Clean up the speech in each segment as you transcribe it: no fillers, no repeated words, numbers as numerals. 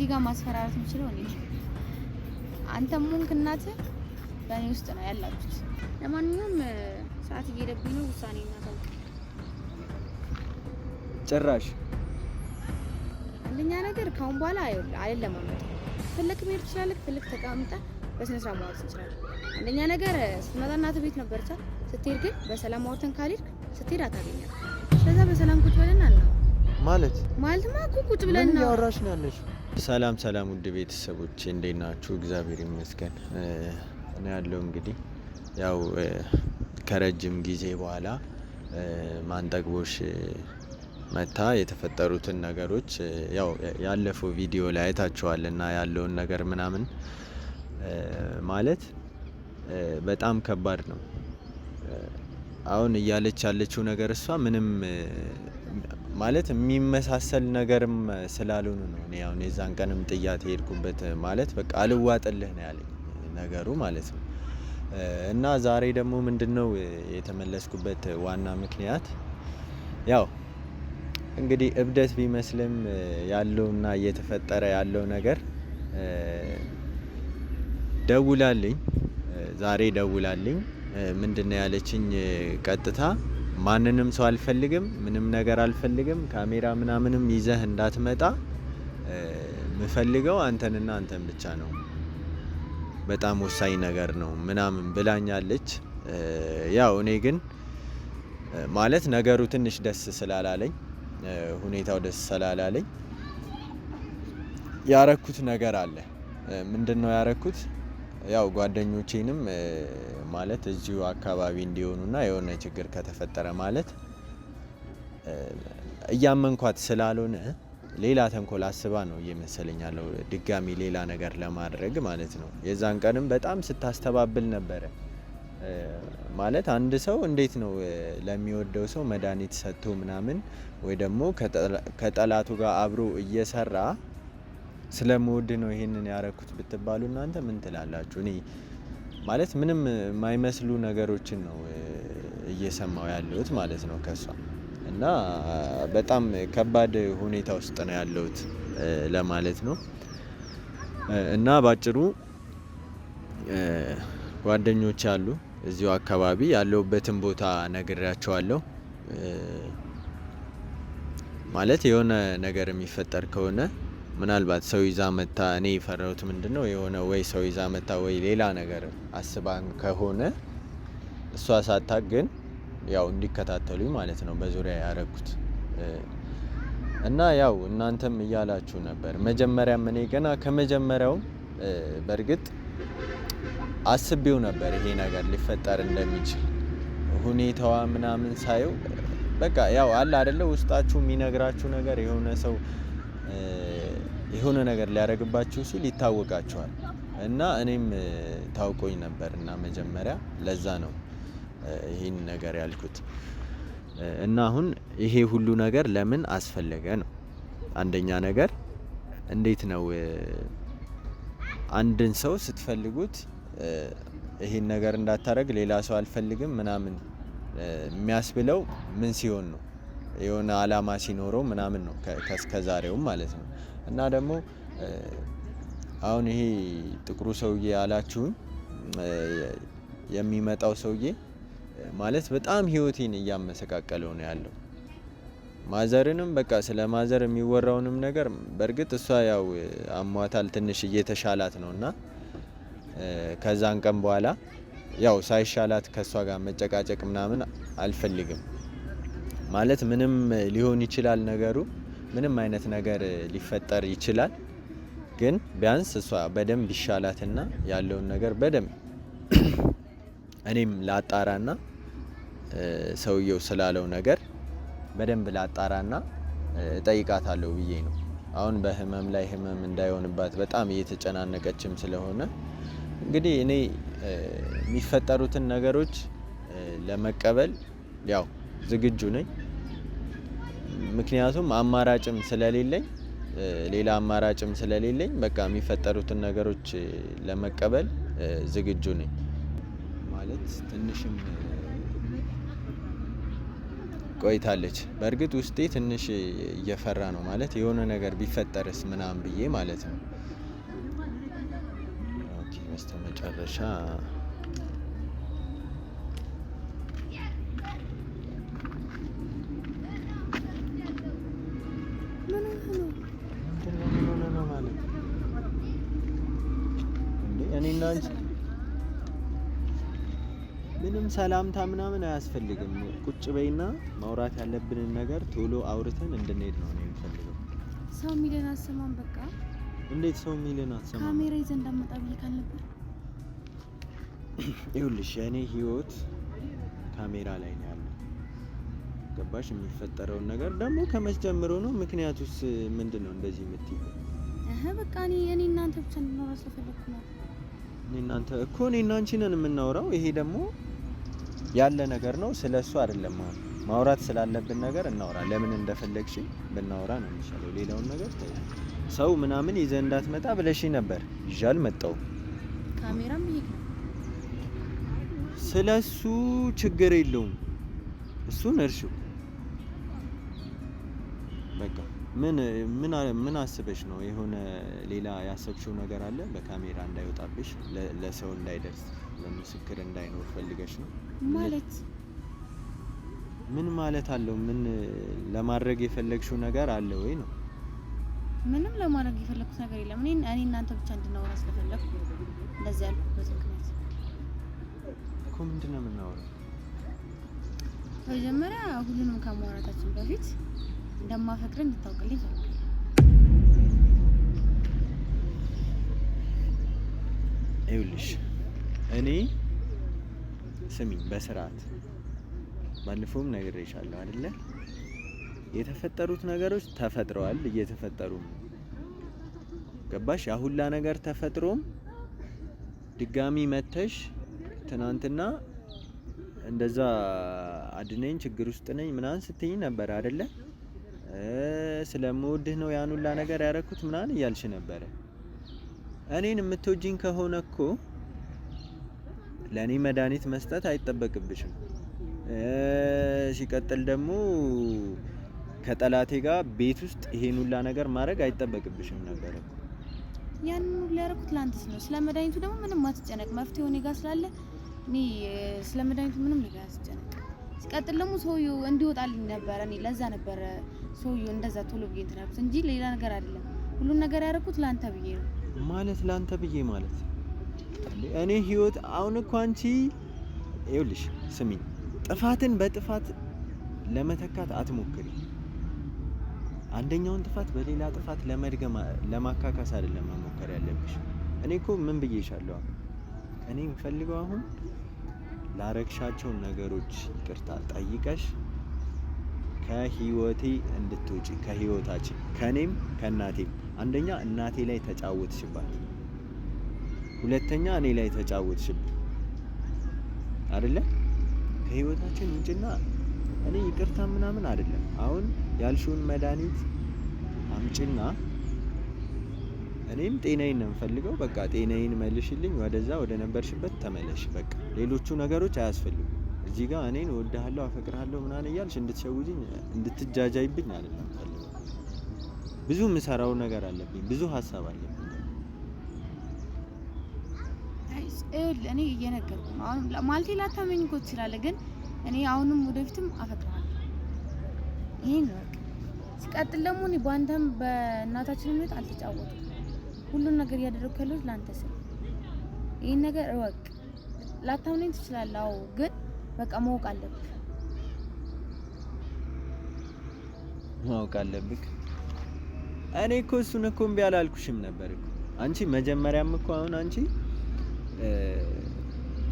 እዚህ ጋር ማስፈራራት የምችለው እኔ አንተም ሆንክ እናትህ በእኔ ውስጥ ነው ያላችሁት። ለማንኛውም ሰዓት እየሄደብኝ ነው። ውሳኔ እናሳውቅ። ጭራሽ አንደኛ ነገር ካሁን በኋላ አይደለም ማለት ፈለክ መሄድ ትችላለህ። ፈለክ ተቀምጠህ በስነ ስርዓት ማውራት ትችላለህ። አንደኛ ነገር ስትመጣ እናትህ ቤት ነበርታ። ስትሄድ ግን በሰላም አውርተን ካልሄድክ ስትሄድ አታገኛት። ስለዛ በሰላም ቁጭ ብለና ነው ማለትማ እኮ ቁጭ ብለን ነው ያወራሽ ነው ያለሽ። ሰላም ውድ ቤተሰቦች እንዴት ናችሁ? እግዚአብሔር ይመስገን እኔ ያለው እንግዲህ ያው ከረጅም ጊዜ በኋላ ማንጠግቦሽ መታ የተፈጠሩትን ነገሮች ያው ያለፈው ቪዲዮ ላይ አይታችኋልና ያለውን ነገር ምናምን ማለት በጣም ከባድ ነው። አሁን እያለች ያለችው ነገር እሷ ምንም ማለት የሚመሳሰል ነገርም ስላልሆነ ነው። እኔ አሁን የዛን ቀንም ጥያት ሄድኩበት ማለት በቃ አልዋጥልህ ነው ያለኝ ነገሩ ማለት ነው። እና ዛሬ ደግሞ ምንድነው የተመለስኩበት ዋና ምክንያት ያው እንግዲህ እብደት ቢመስልም ያለውና እየተፈጠረ ያለው ነገር ደውላልኝ ዛሬ ደውላልኝ ምንድነው ያለችኝ ቀጥታ ማንንም ሰው አልፈልግም፣ ምንም ነገር አልፈልግም፣ ካሜራ ምናምንም ይዘህ እንዳትመጣ ምፈልገው አንተንና አንተን ብቻ ነው፣ በጣም ወሳኝ ነገር ነው ምናምን ብላኛለች። ያው እኔ ግን ማለት ነገሩ ትንሽ ደስ ስላላለኝ ሁኔታው ደስ ስላላለኝ ያረኩት ነገር አለ። ምንድነው ያረኩት? ያው ጓደኞቼንም ማለት እዚሁ አካባቢ እንዲሆኑና የሆነ ችግር ከተፈጠረ ማለት እያመንኳት ስላልሆነ ሌላ ተንኮል አስባ ነው እየመሰለኝ ያለው ድጋሚ ሌላ ነገር ለማድረግ ማለት ነው። የዛን ቀንም በጣም ስታስተባብል ነበረ። ማለት አንድ ሰው እንዴት ነው ለሚወደው ሰው መድኃኒት ሰጥቶ ምናምን ወይ ደግሞ ከጠላቱ ጋር አብሮ እየሰራ ስለምወድ ነው ይሄንን ያረኩት ብትባሉ እናንተ ምን ትላላችሁ? እኔ ማለት ምንም የማይመስሉ ነገሮችን ነው እየሰማው ያለሁት ማለት ነው ከሷ እና በጣም ከባድ ሁኔታ ውስጥ ነው ያለሁት ለማለት ነው። እና ባጭሩ ጓደኞች አሉ እዚሁ አካባቢ ያለውበትን ቦታ ነግሬያቸዋለሁ። ማለት የሆነ ነገር የሚፈጠር ከሆነ ምናልባት ሰው ይዛ መታ እኔ የፈራሁት ምንድነው የሆነ ወይ ሰው ይዛ መታ ወይ ሌላ ነገር አስባን ከሆነ እሷ ሳታውቅ ግን ያው እንዲከታተሉኝ ማለት ነው በዙሪያ ያረኩት። እና ያው እናንተም እያላችሁ ነበር መጀመሪያም እኔ ገና ከመጀመሪያው በርግጥ አስቤው ነበር ይሄ ነገር ሊፈጠር እንደሚችል ሁኔታዋ ምናምን ሳየው በቃ ያው አለ አይደለ ውስጣችሁ የሚነግራችሁ ነገር የሆነ ሰው የሆነ ነገር ሊያደርግባችሁ ሲል ይታወቃችኋል። እና እኔም ታውቆኝ ነበር እና መጀመሪያ ለዛ ነው ይሄን ነገር ያልኩት። እና አሁን ይሄ ሁሉ ነገር ለምን አስፈለገ ነው? አንደኛ ነገር እንዴት ነው አንድን ሰው ስትፈልጉት ይሄን ነገር እንዳታረግ ሌላ ሰው አልፈልግም ምናምን የሚያስብለው ምን ሲሆን ነው? የሆነ አላማ ሲኖረው ምናምን ነው ከስከዛሬውም ማለት ነው። እና ደግሞ አሁን ይሄ ጥቁሩ ሰውዬ ያላችሁን የሚመጣው ሰውዬ ማለት በጣም ህይወቴን እያመሰቃቀለው ነው ያለው። ማዘርንም በቃ ስለ ማዘር የሚወራውንም ነገር በርግጥ እሷ ያው አሟታል ትንሽ እየተሻላት ነውና ከዛን ቀን በኋላ ያው ሳይሻላት ከሷ ጋር መጨቃጨቅ ምናምን አልፈልግም። ማለት ምንም ሊሆን ይችላል ነገሩ፣ ምንም አይነት ነገር ሊፈጠር ይችላል። ግን ቢያንስ እሷ በደንብ ይሻላትና ያለውን ነገር በደንብ እኔም ላጣራና ሰውየው ስላለው ነገር በደንብ ላጣራና እጠይቃታለሁ ብዬ ነው። አሁን በህመም ላይ ህመም እንዳይሆንባት በጣም እየተጨናነቀችም ስለሆነ እንግዲህ እኔ የሚፈጠሩትን ነገሮች ለመቀበል ያው ዝግጁ ነኝ። ምክንያቱም አማራጭም ስለሌለኝ ሌላ አማራጭም ስለሌለኝ በቃ የሚፈጠሩትን ነገሮች ለመቀበል ዝግጁ ነኝ። ማለት ትንሽም ቆይታለች። በእርግጥ ውስጤ ትንሽ እየፈራ ነው ማለት የሆነ ነገር ቢፈጠርስ ምናምን ብዬ ማለት ነው። ኦኬ በስተመጨረሻ እኔና አንቺ ምንም ሰላምታ ምናምን አያስፈልግም። ቁጭ በይና ማውራት ያለብንን ነገር ቶሎ አውርተን እንድንሄድ ነው እኔ የምፈልገው። ሰው ሚለን አሰማም። በቃ እንዴት ሰው ሚለን አሰማም? ካሜራ ይዘን እንዳመጣ ብዬ ካልነበር ይኸውልሽ የእኔ ህይወት ካሜራ ላይ ነው ያለው። ገባሽ? የሚፈጠረውን ነገር ደግሞ ከመች ጀምሮ ነው? ምክንያቱስ ምንድነው እንደዚህ የምትይው? በቃ እኔ እናንተ ብቻ እንድናወራ ስለፈለኩ ነው። እኔና አንቺ ነን የምናወራው። ይሄ ደግሞ ያለ ነገር ነው። ስለሱ አይደለም ማውራት ስላለብን ነገር እናወራ። ለምን እንደፈለግሽ ብናወራ ነው የሚሻለው። ሌላውን ነገር ሰው ምናምን ይዘህ እንዳትመጣ ብለሽ ነበር። ይዣል መጣው ካሜራም ይሄ ነው። ስለሱ ችግር የለውም። እሱን እርሺው በቃ። ምን አስበሽ ነው? የሆነ ሌላ ያሰብሽው ነገር አለ? በካሜራ እንዳይወጣብሽ፣ ለሰው እንዳይደርስ፣ ለምስክር እንዳይኖር ፈልገሽ ነው ማለት? ምን ማለት አለው? ምን ለማድረግ የፈለግሽው ነገር አለ ወይ ነው? ምንም ለማድረግ የፈለኩት ነገር የለም። እኔ እናንተ ብቻ እንድናወራ ስለፈለኩ እንደዚህ ያልኩበት ምክንያት እኮ ምንድን ነው የምናወራው? መጀመሪያ ሁሉንም ከማውራታችን በፊት እንደማፈቅር እንድታውቅልኝ ፈልጋለሁ። ይኸውልሽ እኔ ስሚኝ በስርዓት ባለፈውም ነግሬሻለሁ አይደለ? የተፈጠሩት ነገሮች ተፈጥረዋል፣ እየተፈጠሩ ነው። ገባሽ? ያ ሁላ ነገር ተፈጥሮም ድጋሚ መተሽ ትናንትና እንደዛ አድነኝ ችግር ውስጥ ነኝ ምናምን ስትይኝ ነበር አይደለ? ስለምወድህ ነው ያን ሁላ ነገር ያደረኩት ምናምን እያልሽ ነበረ። እኔን የምትወጂኝ ከሆነ እኮ ለኔ መድኃኒት መስጠት አይጠበቅብሽም። ሲቀጥል ደግሞ ከጠላቴ ጋር ቤት ውስጥ ይሄን ሁላ ነገር ማድረግ አይጠበቅብሽም ነበር እኮ። ያን ሁላ ያደረኩት ላንተ ነው። ስለ መድኃኒቱ ደግሞ ምንም አትጨነቅ፣ መፍትሄው እኔ ጋር ስላለ እኔ ስለ መድኃኒቱ ምንም ነገር አትጨነቅ። ሲቀጥል ደግሞ ሰውዬው እንዲወጣልኝ ነበረ። እኔ ለዛ ነበረ ሰውዬው እንደዛ ቶሎ ብዬ እንትን ያልኩት እንጂ ሌላ ነገር አይደለም። ሁሉን ነገር ያደረኩት ላንተ ብዬ ነው። ማለት ላንተ ብዬ ማለት እኔ ህይወት አሁን እኮ አንቺ ይኸውልሽ ስሚኝ፣ ጥፋትን በጥፋት ለመተካት አትሞክሪ። አንደኛውን ጥፋት በሌላ ጥፋት ለመድገም ለማካካስ አይደለም መሞከር ያለብሽ። እኔ እኮ ምን ብዬሻለሁ? እኔ የምፈልገው አሁን ላረግሻቸው ነገሮች ይቅርታ ጠይቀሽ ከህይወቴ እንድትወጪ፣ ከህይወታችን፣ ከኔም ከእናቴም። አንደኛ እናቴ ላይ ተጫወትሽባት፣ ሁለተኛ እኔ ላይ ተጫወትሽብኝ አይደለ? ከህይወታችን ውጭና እኔ ይቅርታ ምናምን አይደለም። አሁን ያልሽውን መድኃኒት አምጪና እኔም ጤናዬን ነው የምፈልገው። በቃ ጤናዬን መልሽልኝ፣ ወደዛ ወደ ነበርሽበት ተመለሽ። በቃ ሌሎቹ ነገሮች አያስፈልጉም። እዚህ ጋር እኔን እወድሃለሁ አፈቅርሃለሁ ምናምን እያልሽ እንድትሸውጂኝ እንድትጃጃይብኝ አይደለም የምፈልገው። ብዙ የምሰራው ነገር አለብኝ፣ ብዙ ሀሳብ አለብኝ። እኔ እየነገርኩ ነው። አሁን ማለቴ ላታመኝ እኮ ትችላለህ፣ ግን እኔ አሁንም ወደፊትም አፈቅርሃለሁ። ይሄን ነው በቃ። ሲቀጥል ደግሞ እኔ በአንተም በእናታችንም ቤት አልተጫወትኩም። ሁሉን ነገር እያደረኩ ያለሁት ላንተ ስል። ይሄን ነገር እወቅ። ላታምነኝ ትችላለህ፣ አዎ፣ ግን በቃ ማወቅ አለብህ። ማወቅ አለብህ። እኔ እኮ እሱን እኮ እምቢ አላልኩሽም ነበር እኮ። አንቺ መጀመሪያም እኮ አሁን አንቺ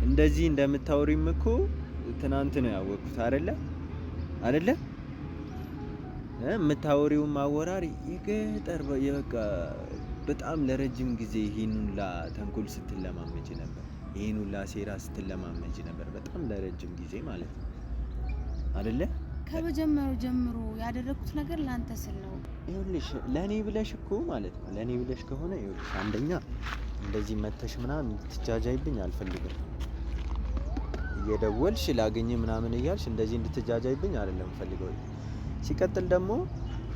እንደዚህ እንደምታወሪም እኮ ትናንት ነው ያወቅኩት አይደለ? የምታወሪው ማወራሪ የገጠር በቃ በጣም ለረጅም ጊዜ ይሄንላ ተንኮል ስትለማመጂ ነበር። ይሄንላ ሴራ ስትለማመጂ ነበር በጣም ለረጅም ጊዜ ማለት ነው አይደለ? ከመጀመሪያው ጀምሮ ያደረኩት ነገር ላንተ ስል ነው። ይኸውልሽ ለኔ ብለሽ እኮ ማለት ነው። ለኔ ብለሽ ከሆነ ይኸውልሽ አንደኛ እንደዚህ መተሽ ምናምን ትጃጃይብኝ አልፈልግም። የደወልሽ ላገኝ ምናምን እያልሽ እንደዚህ እንድትጃጃይብኝ አይደለም ፈልገው። ሲቀጥል ደግሞ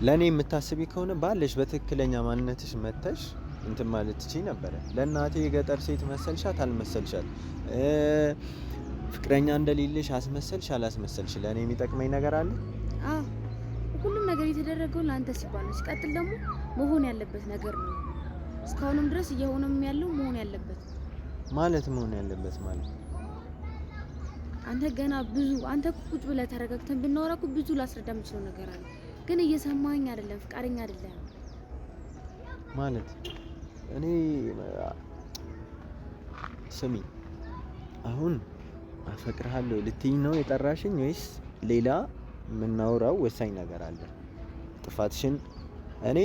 ለኔ የምታስቢ ከሆነ ባለሽ በትክክለኛ ማንነትሽ መተሽ እንትን ማለት ትችይ ነበር። ለእናቴ የገጠር ሴት መሰልሻት አልመሰልሻት፣ ፍቅረኛ እንደሌለሽ አስመሰልሽ አላስመሰልሽ፣ ለኔ የሚጠቅመኝ ነገር አለ? አዎ ሁሉም ነገር የተደረገው ለአንተ ሲባል ነው። ሲቀጥል ደግሞ መሆን ያለበት ነገር ነው። እስካሁንም ድረስ እየሆነም ያለው መሆን ያለበት ማለት ማለት አንተ ገና ብዙ አንተ ቁጭ ብለህ ተረጋግተን ብናወራ እኮ ብዙ ላስረዳ የምችለው ነገር አለ። ግን እየሰማኸኝ አይደለም፣ ፍቃደኛ አይደለም ማለት እኔ ስሚ፣ አሁን አፈቅርሃለሁ ልትይኝ ነው የጠራሽኝ ወይስ ሌላ የምናወራው ወሳኝ ነገር አለ? ጥፋትሽን እኔ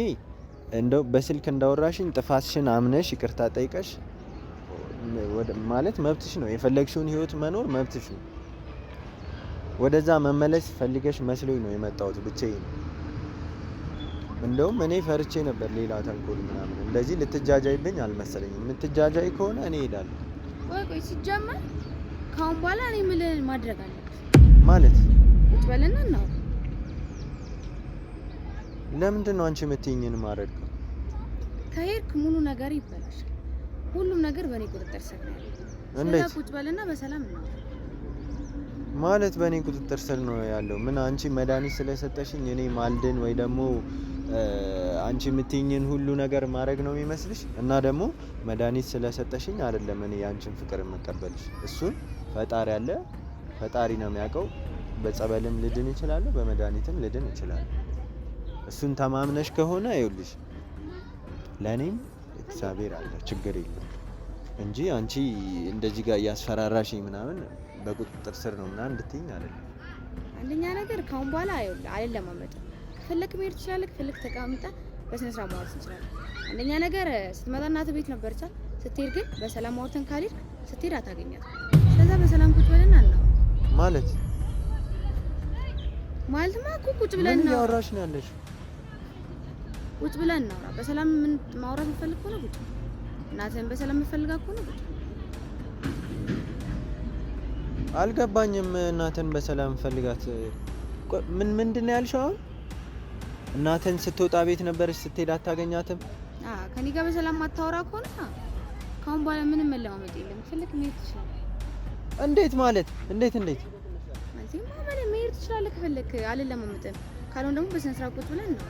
እንደው በስልክ እንዳወራሽኝ ጥፋትሽን አምነሽ ይቅርታ ጠይቀሽ ማለት መብትሽ ነው። የፈለግሽውን ህይወት መኖር መብትሽ ነው። ወደዛ መመለስ ፈልገሽ መስሎኝ ነው የመጣሁት ብቻዬን። እንደውም እኔ ፈርቼ ነበር ሌላ ተንኮል ምናምን። እንደዚህ ልትጃጃይብኝ አልመሰለኝም። የምትጃጃይ ከሆነ እኔ እሄዳለሁ። ቆይ ሲጀመር ካሁን በኋላ እኔ ምን ማድረግ አለብኝ ማለት ቁጭ በልና ነው። ለምንድን ነው አንቺ የምትይኝን ማድረግ? ከሄድክ ሙሉ ነገር ይበላሻል። ሁሉም ነገር በእኔ ቁጥጥር ስር ነው ያለው። እንዴት ቁጭ በልና በሰላም ነው ማለት? በእኔ ቁጥጥር ስር ነው ያለው? ምን አንቺ መድኃኒት ስለሰጠሽኝ እኔ ማልድን ወይ ደግሞ አንቺ የምትይኝን ሁሉ ነገር ማድረግ ነው የሚመስልሽ? እና ደግሞ መድኃኒት ስለሰጠሽኝ አይደለም እኔ ያንቺን ፍቅር የምቀበልሽ። እሱን ፈጣሪ አለ፣ ፈጣሪ ነው የሚያውቀው። በጸበልም ልድን ይችላል፣ በመድኃኒትም ልድን ይችላል። እሱን ተማምነሽ ከሆነ ይኸውልሽ ለኔም እግዚአብሔር አለ፣ ችግር የለም እንጂ አንቺ እንደዚህ ጋር እያስፈራራሽኝ ምናምን በቁጥጥር ስር ነው ምናምን እንድትይኝ አይደለም። አንደኛ ነገር ካሁን በኋላ አይደለም አይደለማመጥም። ከፈለክ መሄድ ትችላለህ፣ ከፈለክ ተቀምጠህ በስነ ስርዓት ማውራት እንችላለን። አንደኛ ነገር ስትመጣ እናትህ ቤት ነበርቻ። ስትሄድ ግን በሰላም አውርተን ካልሄድክ ስትሄድ አታገኛትም። ስለዛ በሰላም ቁጭ ብለና ነው ማለት ማለትማ እኮ ቁጭ ብለን ነው ያወራሽ ነው ያለሽ። ቁጭ ብለን ነው በሰላም ምን ማውራት የምፈልግ ከሆነ ቁጭ፣ እናትህን በሰላም የምፈልጋ ከሆነ ቁጭ። አልገባኝም። እናትህን በሰላም ፈልጋት ምንድን ነው ያልሽው አሁን? እናትህን ስትወጣ ቤት ነበረች፣ ስትሄድ አታገኛትም? ከኔ ጋር በሰላም ማታወራ ከሆነ ካሁን በኋላ ምንም መለማመጥ የለም። ከፈለክ መሄድ ትችላለህ። እንዴት ማለት እንዴት ማለት መሄድ ትችላለህ ከፈለክ፣ አልለማመጥም። ካልሆነ ደግሞ በስነ ስርዓት ቁጭ ብለን ነው።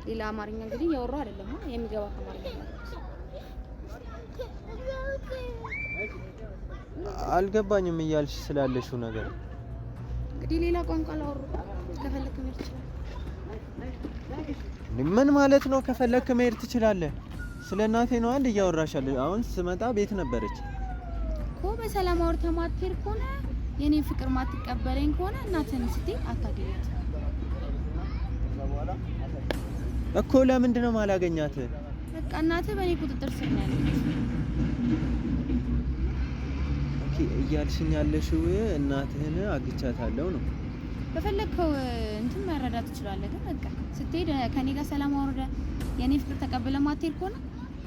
ሌላ አማርኛ እንግዲህ እያወራሁ አይደለም፣ የሚገባ አማርኛ ነው። አልገባኝም እያልሽ ስላለሽው ነገር። እንግዲህ ሌላ ቋንቋ ላወሩ ከፈለክ መሄድ ትችላለህ። ምን ማለት ነው? ከፈለክ መሄድ ትችላለህ? ስለ እናቴ ነው አንድ እያወራሻለሁ። አሁን ስመጣ ቤት ነበረች እኮ። በሰላም አውርተህ ማትሄድ ከሆነ የኔን ፍቅር ማትቀበለኝ ከሆነ እናትህን ስትሄድ አታገኛት እኮ። ለምንድን ነው ማላገኛት? በቃ እናትህ በእኔ ቁጥጥር ስር ነው ያለች። ኦኬ እያልሽኝ ያለሽው እናትህን አግቻታለሁ ነው? በፈለግከው እንትን መረዳት ትችላለህ። ግን በቃ ስትሄድ ከኔ ጋር ሰላም አውርደህ የኔ ፍቅር ተቀብለህ ማትሄድ ከሆነ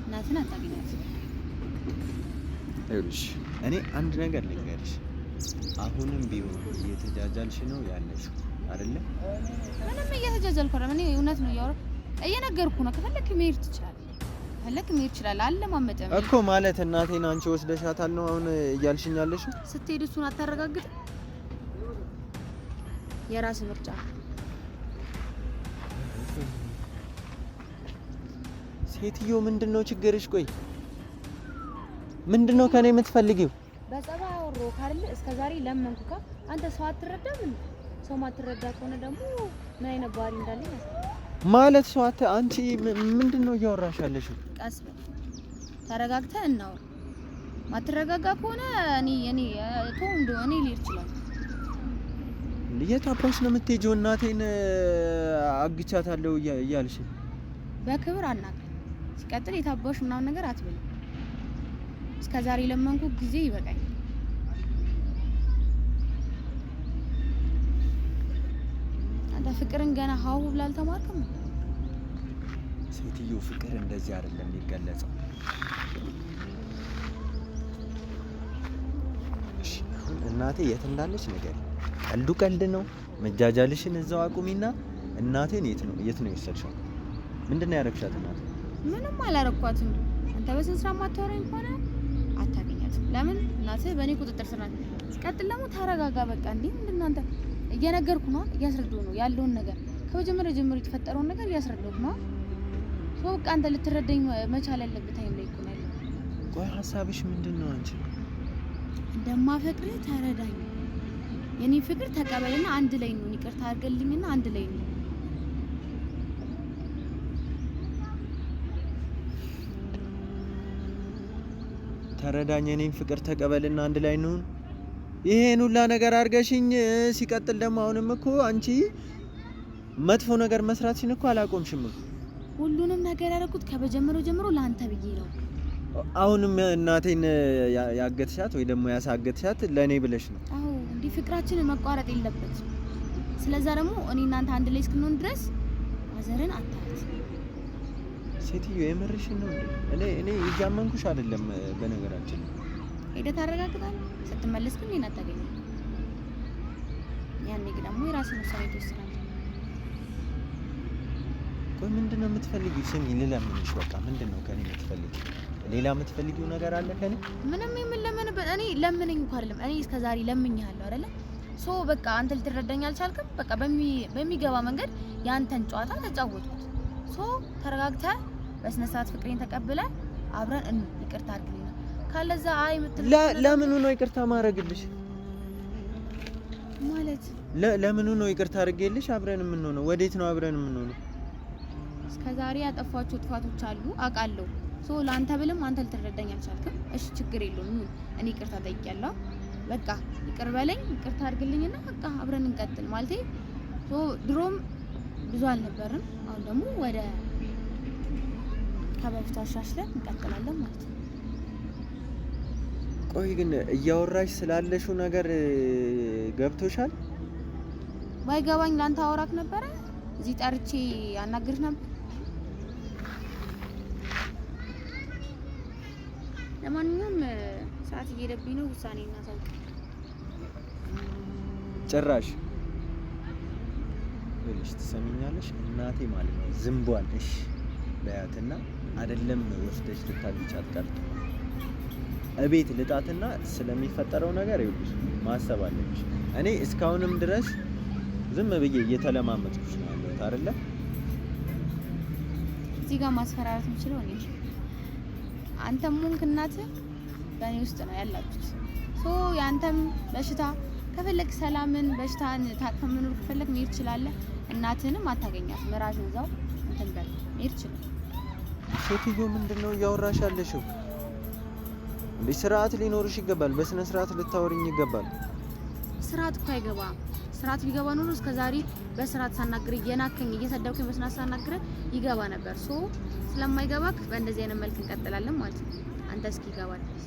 እናትህን አታገኛት። ይኸውልሽ እኔ አንድ ነገር ልንገርሽ። አሁንም ቢሆን እየተጃጃልሽ ነው ያለሽው አይደለ? ምንም እየተጃጃልኩ አይደለም። እኔ እውነት ነው እየነገርኩ ነው። ከፈለክ መሄድ ትችላለህ፣ ከፈለክ መሄድ ትችላለህ። አልለማመጥም እኮ ማለት እናቴን አንቺ ወስደሻታል ነው አሁን እያልሽኝ ያለሽው? ስትሄድ እሱን አታረጋግጥም? የራስ ምርጫ። ሴትዮ ምንድነው ችግርሽ? ቆይ ምንድነው ከኔ የምትፈልጊው? በጸባይ አወሮ ካለ እስከዛሬ ለመንኩካ። አንተ ሰው አትረዳም እንዴ? ሰው ማትረዳ ከሆነ ደግሞ ምን አይነት ባህሪ እንዳለኝ ማለት ሰው አንቺ ምንድነው እያወራሽ ያለሽው? ቀስ በል ተረጋግተህ እናውራ። ማትረጋጋ ከሆነ እኔ ልሄድ እችላለሁ። የት አባሽ ነው የምትሄጂው? እናቴን አግቻታለሁ እያልሽ በክብር አናግረኝ። ሲቀጥል የታባሽ ምናምን ነገር አትበል። እስከዛሬ ለመንኩ ጊዜ ይበቃኝ። አንተ ፍቅርን ገና ሀው ብላ አልተማርክም? ሴትዮ ፍቅር እንደዚህ አይደለም የሚገለጸው። እናቴ የት እንዳለች ነገር ቀልዱ ቀልድ ነው። መጃጃልሽን እዛው አቁሚና እናቴን የት ነው የወሰድሻት? ምንድነው ያረግሻት? እናቴ ምንም አላረኳትም። አንተ በስንት ስራ ማታወራኝ ከሆነ አታገኛትም። ለምን እናትህ በእኔ ቁጥጥር ስር ናት። ሲቀጥል ደግሞ ተረጋጋ። በቃ እንዴ ምንድነው አንተ? እየነገርኩ ነው፣ እያስረዳሁ ነው ያለውን ነገር ከመጀመሪያ ጀምሮ የተፈጠረውን ነገር እያስረዳሁ ነው። በቃ አንተ ልትረዳኝ መቻል ያለብህ ታይም ላይ እኮ ነው ያለው። ቆይ ሀሳብሽ ምንድነው? አንቺ እንደማፈቅርህ ተረዳኝ። የኔ ፍቅር ተቀበልና አንድ ላይ ነው። ይቅርታ አድርገልኝና አንድ ላይ ነው። ተረዳኝ። የኔን ፍቅር ተቀበልና አንድ ላይ ነው። ይሄን ሁላ ነገር አድርገሽኝ ሲቀጥል ደግሞ አሁንም እኮ አንቺ መጥፎ ነገር መስራትሽን እኮ አላቆምሽም እኮ። ሁሉንም ነገር ያደረኩት ከመጀመሪያው ጀምሮ ለአንተ ብዬ ነው። አሁንም እናቴን ያገትሻት ወይ ደግሞ ያሳገትሻት ለኔ ብለሽ ነው? አዎ እንዲህ ፍቅራችንን መቋረጥ የለበትም። ስለዛ ደግሞ እኔ እናንተ አንድ ላይ እስክንሆን ድረስ ማዘርን አታያት። ሴትዮ የምርሽን ነው እንዴ? እኔ እያመንኩሽ አይደለም። በነገራችን ሄደህ ታረጋግጣለህ። ስትመለስ ግን እኔን አታገኝም። ያኔ ግን ደግሞ የራስህን ውሳኔ ትወስናለህ። ቆይ ምንድነው የምትፈልጊው? ስሚ ልለምንሽ፣ በቃ ምንድነው ከኔ የምትፈልጊው? ሌላ የምትፈልጊው ነገር አለ ከኔ? ምንም የምለምንበት እኔ ለምነኝ እንኳን አይደለም። እኔ እስከዛሬ ለምኜሃለሁ አይደለ? በቃ አንተ ልትረዳኝ አልቻልክም። በቃ በሚገባ መንገድ ያንተን ጨዋታ ተጫወትኩት። ተረጋግተህ በስነ ስርዓት ፍቅሬን ተቀብለህ አብረን ይቅርታ አድርግልኝ። ካለዛ አይ ለምኑ ነው ይቅርታ ማድረግልሽ? ማለት ለምኑ ነው ይቅርታ አድርጌልሽ አብረን የምንሆነው? ወዴት ነው አብረን የምንሆነው? እስከዛሬ ያጠፋቸው ጥፋቶች አሉ አውቃለሁ። ለአንተ ብልም አንተ ልትረዳኝ አልቻልክም። እሺ ችግር የለውም። እኔ ይቅርታ ጠይቄያለሁ። በቃ ይቅር በለኝ፣ ይቅርታ አድርግልኝና በቃ አብረን እንቀጥል። ማለቴ ድሮም ብዙ አልነበርም። አሁን ደግሞ ወደ ከበፊቱ አሻሽለን እንቀጥላለን ማለት ነው። ቆይ ግን እያወራሽ ስላለሽው ነገር ገብቶሻል? ባይገባኝ ላንተ አወራክ ነበረ። እዚህ ጠርቼ አናግርህ ነበር። ለማንኛውም ሰዓት እየሄደብኝ ነው። ውሳኔ እናሳውቅ። ጭራሽ ልጅ ትሰሚኛለሽ? እናቴ ማለት ነው ዝምቧን እሺ በያትና አይደለም ወስደሽ ልታልጫት ቀርቶ እቤት ልጣትና ስለሚፈጠረው ነገር ይኸውልሽ ማሰብ አለብሽ። እኔ እስካሁንም ድረስ ዝም ብዬ እየተለማመጥኩሽ ነው ያለሁት አይደለ? እዚህ ጋር ማስፈራራት የምችለው እኔ አንተም ሆንክ እናትህ በእኔ ውስጥ ነው ያላችሁት። ያንተም በሽታ ከፈለክ ሰላምን በሽታን ታቅፈህ መኖር ከፈለክ መሄድ ትችላለህ። እናትህንም አታገኛት ምራሽ እዛው እንትን በል መሄድ ትችላለህ። ሴትዮ ምንድነው እያወራሽ ያለሽው? እንዴ ስርዓት ሊኖርሽ ይገባል። በስነ ስርዓት ልታወሪኝ ይገባል። ስርዓት እኮ አይገባም። ስርዓት ቢገባ ኖሮ እስከዛሬ በስርዓት ሳናግር እየናከኝ እየሰደብከኝ በስርዓት ሳናግር ይገባ ነበር። ስለማይገባክ በእንደዚህ አይነት መልክ እንቀጥላለን ማለት ነው። አንተ እስኪ ይገባል ድረስ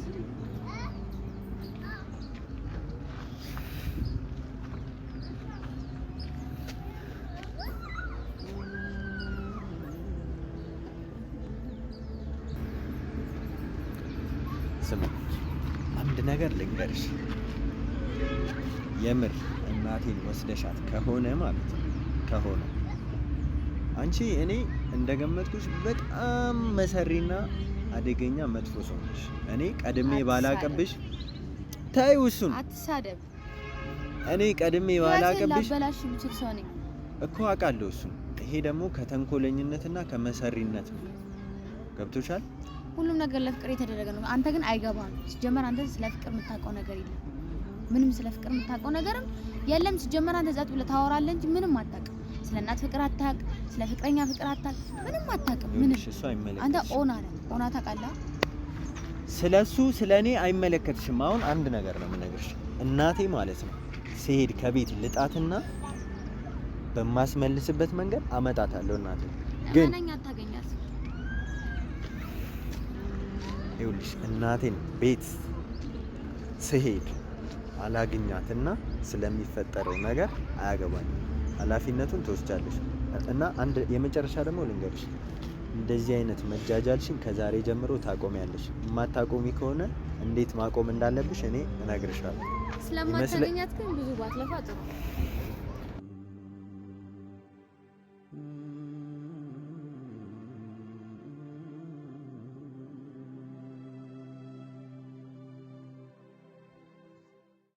ስም አንድ ነገር ልንገርሽ። የምር እናቴን ወስደሻት ከሆነ ማለት ነው ከሆነ አንቺ እኔ እንደገመትኩሽ በጣም መሰሪና አደገኛ መጥፎ ሰው ነሽ። እኔ ቀድሜ ባላቀብሽ ታዩ እሱን አትሳደብ። እኔ ቀድሜ ባላቀብሽ ላበላሽ ብቻ ሰው ነኝ እኮ አውቃለሁ እሱን። ይሄ ደግሞ ከተንኮለኝነትና ከመሰሪነት ነው። ገብቶሻል? ሁሉም ነገር ለፍቅር የተደረገ ነው። አንተ ግን አይገባም። ሲጀመር አንተ ስለ ፍቅር የምታውቀው ነገር የለም። ምንም ስለ ፍቅር የምታውቀው ነገርም የለም። ሲጀመር አንተ ዛት ብለህ ታወራለህ እንጂ ምንም አታውቅም። ስለ እናት ፍቅር አታውቅ፣ ስለ ፍቅረኛ ፍቅር አታውቅ፣ ምንም አታውቅም። ምንም አንተ ኦና ነህ። ኦና ታውቃለህ። ስለሱ ስለኔ አይመለከትሽም። አሁን አንድ ነገር ነው የምነግርሽ። እናቴ ማለት ነው ሲሄድ ከቤት ልጣትና በማስመልስበት መንገድ አመጣታለሁ። እናቴ ግን እኔ አታገኛት። ይኸውልሽ እናቴን ቤት ስሄድ አላግኛትና ስለሚፈጠረው ነገር አያገባኝም። ኃላፊነቱን ትወስጃለሽ። እና አንድ የመጨረሻ ደግሞ ልንገርሽ፣ እንደዚህ አይነት መጃጃልሽን ከዛሬ ጀምሮ ታቆሚያለሽ። የማታቆሚ ከሆነ እንዴት ማቆም እንዳለብሽ እኔ እነግርሻለሁ። ስለማታገኛት ግን ብዙ ባትለፋ ጥሩ።